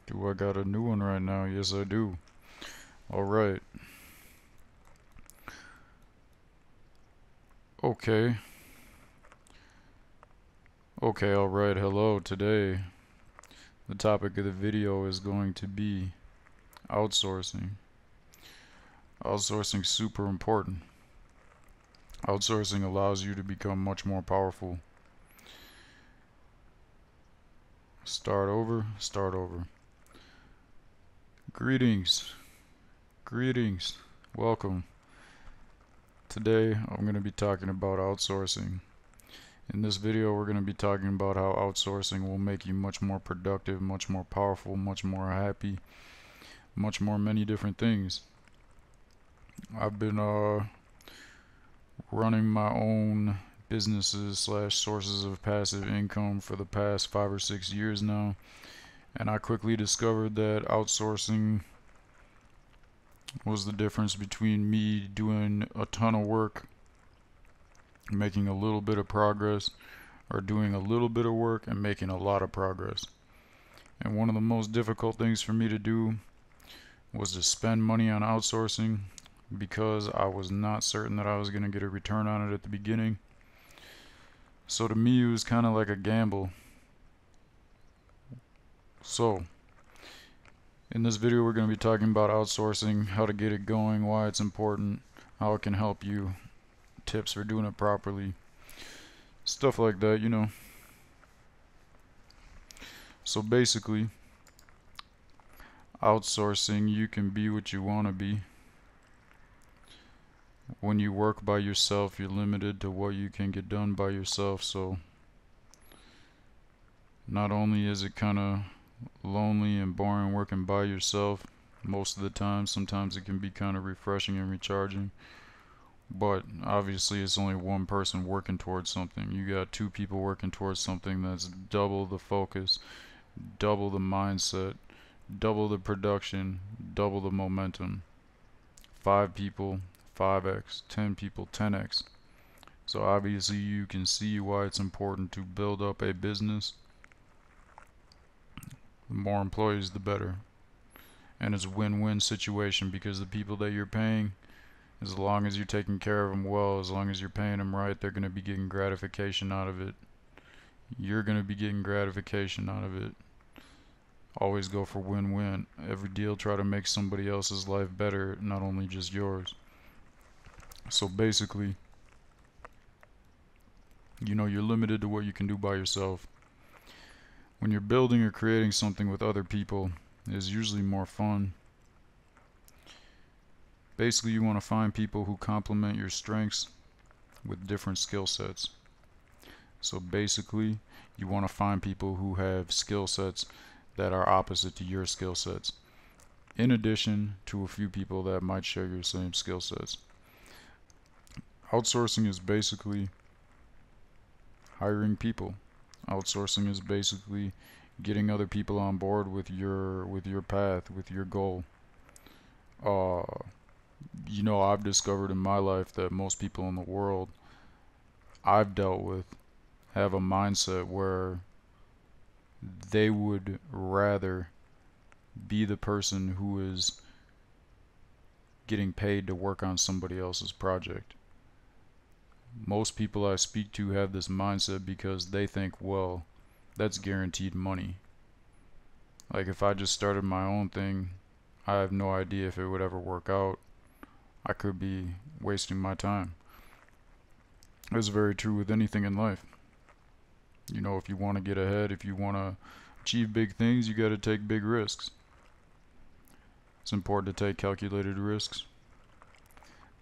Do I got a new one right now? Yes, I do. Alright. Okay. Okay, alright. Hello. Today, the topic of the video is going to be outsourcing. Outsourcing is super important. Outsourcing allows you to become much more powerful. Start over, start over. Greetings. Greetings. Welcome. Today, I'm going to be talking about outsourcing. In this video, we're going to be talking about how outsourcing will make you much more productive, much more powerful, much more happy, much more many different things. I've been running my own businesses slash sources of passive income for the past 5 or 6 years now, and I quickly discovered that outsourcing was the difference between me doing a ton of work, making a little bit of progress, or doing a little bit of work and making a lot of progress. And one of the most difficult things for me to do was to spend money on outsourcing because I was not certain that I was going to get a return on it at the beginning. So to me, it was kind of like a gamble. So in this video, we're going to be talking about outsourcing, how to get it going, why it's important, how it can help you, tips for doing it properly, stuff like that, you know. So basically, outsourcing, you can be what you want to be. When you work by yourself, you're limited to what you can get done by yourself. So not only is it kind of lonely and boring working by yourself most of the time, sometimes it can be kind of refreshing and recharging. But obviously it's only one person working towards something. You got two people working towards something that's double the focus, double the mindset, double the production, double the momentum. 5 people, 5x, 10 people, 10x. So obviously you can see why it's important to build up a business. The more employees, the better. And it's a win-win situation because the people that you're paying, as long as you're taking care of them well, as long as you're paying them right, they're going to be getting gratification out of it. You're going to be getting gratification out of it. Always go for win-win. Every deal, try to make somebody else's life better, not only just yours. So basically, you know, you're limited to what you can do by yourself. When you're building or creating something with other people, it's usually more fun. Basically, you want to find people who complement your strengths with different skill sets. So basically, you want to find people who have skill sets that are opposite to your skill sets, in addition to a few people that might share your same skill sets. Outsourcing is basically hiring people. Outsourcing is basically getting other people on board with your path, with your goal. You know, I've discovered in my life that most people in the world I've dealt with have a mindset where they would rather be the person who is getting paid to work on somebody else's project. Most people I speak to have this mindset because they think, well, that's guaranteed money. Like if I just started my own thing, I have no idea if it would ever work out. I could be wasting my time. It's very true with anything in life. You know, if you want to get ahead, if you want to achieve big things, you got to take big risks. It's important to take calculated risks.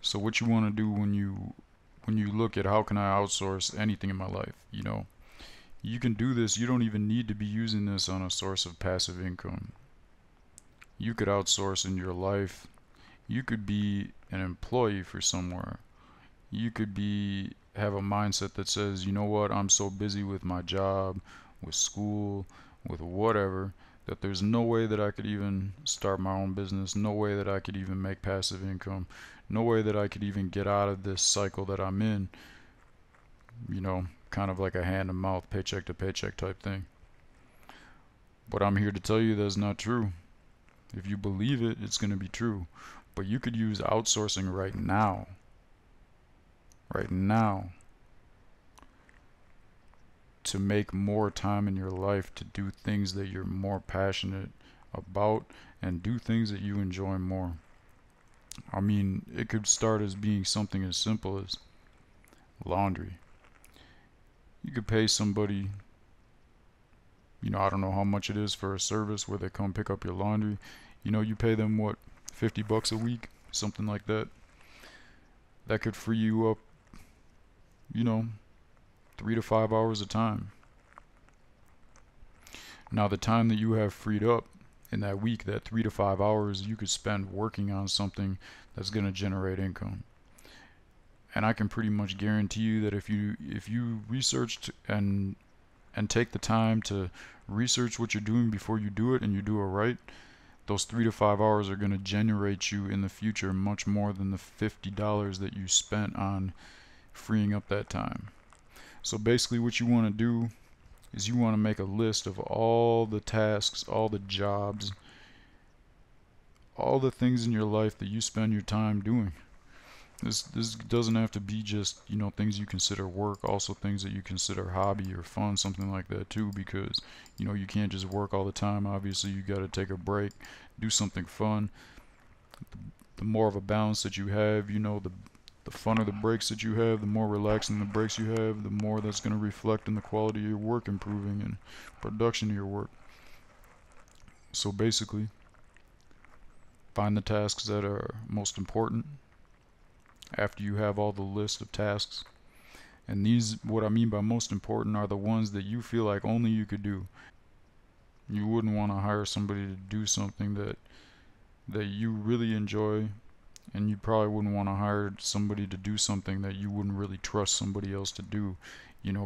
So what you want to do when you look at how can I outsource anything in my life, you know, you can do this. You don't even need to be using this on a source of passive income. You could outsource in your life. You could be an employee for somewhere. You could have a mindset that says, you know what, I'm so busy with my job, with school, with whatever, that there's no way that I could even start my own business, no way that I could even make passive income, no way that I could even get out of this cycle that I'm in, you know, kind of like a hand to mouth, paycheck to paycheck type thing. But I'm here to tell you that's not true. If you believe it, it's going to be true. But you could use outsourcing right now, to make more time in your life to do things that you're more passionate about and do things that you enjoy more. I mean, it could start as being something as simple as laundry. You could pay somebody, I don't know how much it is for a service where they come pick up your laundry. You pay them what, $50 a week, something like that. That could free you up, you know, 3 to 5 hours of time. Now, the time that you have freed up in that week, that 3 to 5 hours, you could spend working on something that's going to generate income. And I can pretty much guarantee you that if you researched and take the time to research what you're doing before you do it, and you do it right, those 3 to 5 hours are going to generate you in the future much more than the $50 that you spent on freeing up that time. So basically what you want to do is you want to make a list of all the tasks, all the jobs, all the things in your life that you spend your time doing. This doesn't have to be just, things you consider work, also things that you consider hobby or fun, something like that too, because, you can't just work all the time. Obviously, you got to take a break, do something fun. The more of a balance that you have, the funner the breaks that you have, the more relaxing the breaks you have, the more that's going to reflect in the quality of your work improving and production of your work. So basically, find the tasks that are most important after you have all the list of tasks. And these, what I mean by most important, are the ones that you feel like only you could do. You wouldn't want to hire somebody to do something that you really enjoy, and you probably wouldn't want to hire somebody to do something that you wouldn't really trust somebody else to do.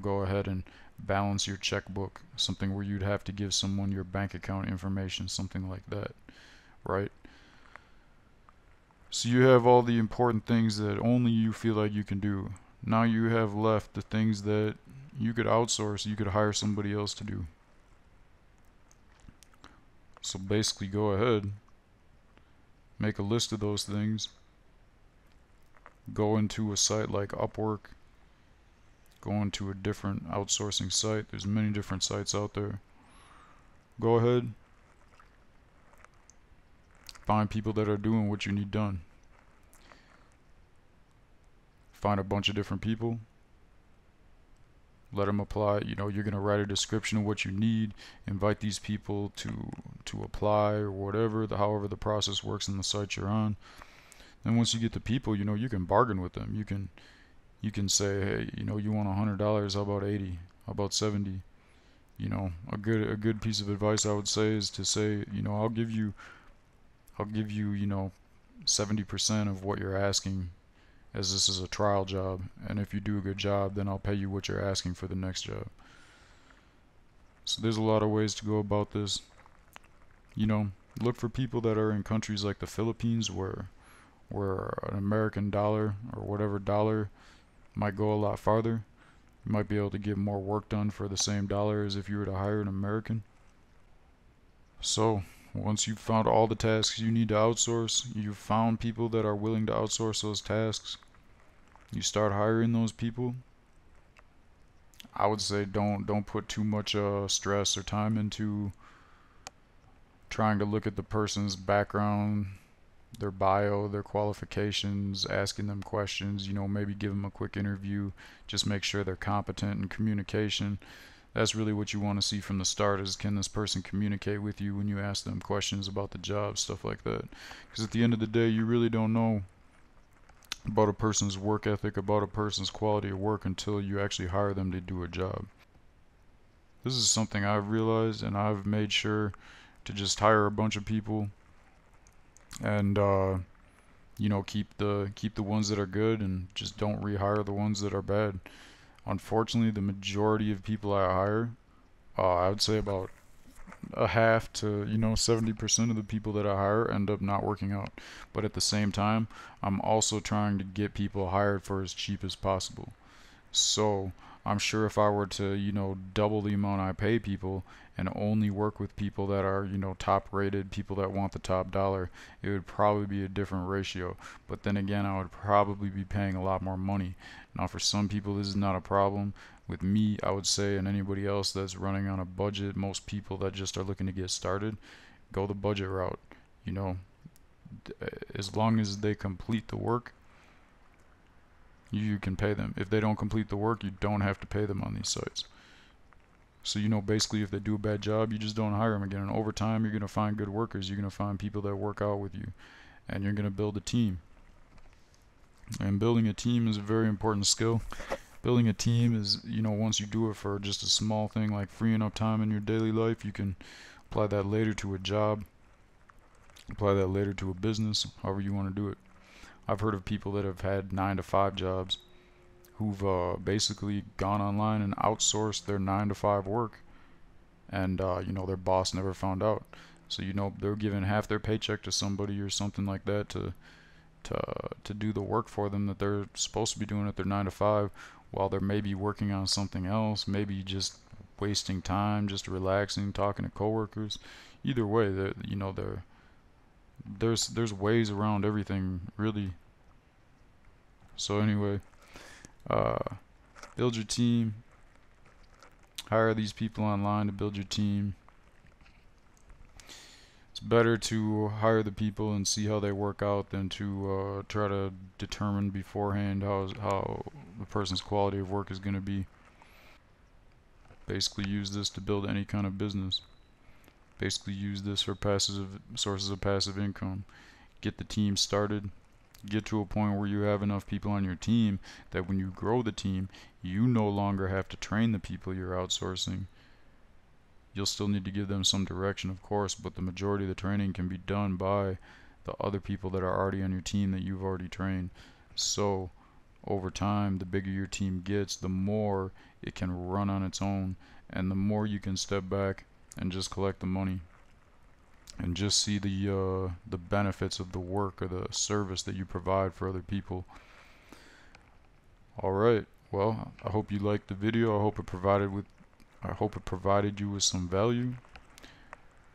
Go ahead and balance your checkbook, something where you'd have to give someone your bank account information, something like that, right? So you have all the important things that only you feel like you can do. Now you have left the things that you could outsource, you could hire somebody else to do. So basically go ahead, make a list of those things, go into a site like Upwork, go into a different outsourcing site. There's many different sites out there. Go ahead, find people that are doing what you need done. Find a bunch of different people, let them apply. You're going to write a description of what you need, invite these people to apply, or whatever, however the process works in the site you're on. Then once you get the people, you can bargain with them. You can say, hey, you want $100, how about 80, how about 70? A good piece of advice I would say is to say, I'll give you 70% of what you're asking, as this is a trial job, and if you do a good job, then I'll pay you what you're asking for the next job. So there's a lot of ways to go about this. Look for people that are in countries like the Philippines, where an American dollar or whatever dollar might go a lot farther. You might be able to get more work done for the same dollar as if you were to hire an American. So once you've found all the tasks you need to outsource, you've found people that are willing to outsource those tasks, you start hiring those people. I would say don't put too much stress or time into trying to look at the person's background, their bio, their qualifications, asking them questions, maybe give them a quick interview, just make sure they're competent in communication. That's really what you want to see from the start, is can this person communicate with you when you ask them questions about the job, stuff like that. Because at the end of the day, you really don't know about a person's work ethic, about a person's quality of work, until you actually hire them to do a job. This is something I've realized, and I've made sure to just hire a bunch of people and keep the ones that are good, and just don't rehire the ones that are bad. Unfortunately, the majority of people I hire, I would say about a half to 70% of the people that I hire end up not working out. But at the same time, I'm also trying to get people hired for as cheap as possible. So I'm sure if I were to double the amount I pay people and only work with people that are, you know, top rated, people that want the top dollar, it would probably be a different ratio. But then again, I would probably be paying a lot more money. Now, for some people, this is not a problem. With me, I would say, and anybody else that's running on a budget, most people that just are looking to get started, go the budget route. You know, as long as they complete the work, you can pay them. If they don't complete the work, you don't have to pay them on these sites. So, you know, basically, if they do a bad job, you just don't hire them again. And over time, you're going to find good workers. You're going to find people that work out with you, and you're going to build a team. And building a team is a very important skill. Building a team is, you know, once you do it for just a small thing like freeing up time in your daily life, you can apply that later to a job, apply that later to a business, however you want to do it. I've heard of people that have had 9-to-5 jobs who've basically gone online and outsourced their 9-to-5 work, and you know, their boss never found out. So, you know, they're giving half their paycheck to somebody or something like that to do the work for them that they're supposed to be doing at their 9-to-5, while they're maybe working on something else, maybe just wasting time, just relaxing, talking to coworkers. Either way, you know, there's ways around everything, really. So anyway, uh, build your team. Hire these people online to build your team. It's better to hire the people and see how they work out than to try to determine beforehand how the person's quality of work is going to be. Basically use this to build any kind of business. Basically use this for passive sources of passive income. Get the team started. Get to a point where you have enough people on your team that when you grow the team, you no longer have to train the people you're outsourcing. You'll still need to give them some direction, of course, but the majority of the training can be done by the other people that are already on your team that you've already trained. So over time, the bigger your team gets, the more it can run on its own, and the more you can step back and just collect the money and just see the benefits of the work or the service that you provide for other people. All right. Well, I hope you liked the video. I hope it provided you with some value.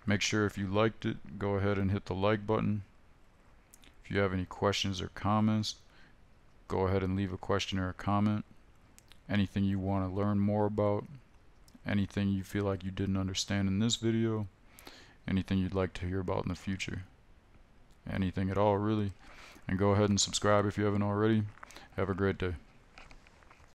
Make sure if you liked it, go ahead and hit the like button. If you have any questions or comments, go ahead and leave a question or a comment. Anything you want to learn more about, anything you feel like you didn't understand in this video, anything you'd like to hear about in the future, anything at all really. And go ahead and subscribe if you haven't already. Have a great day.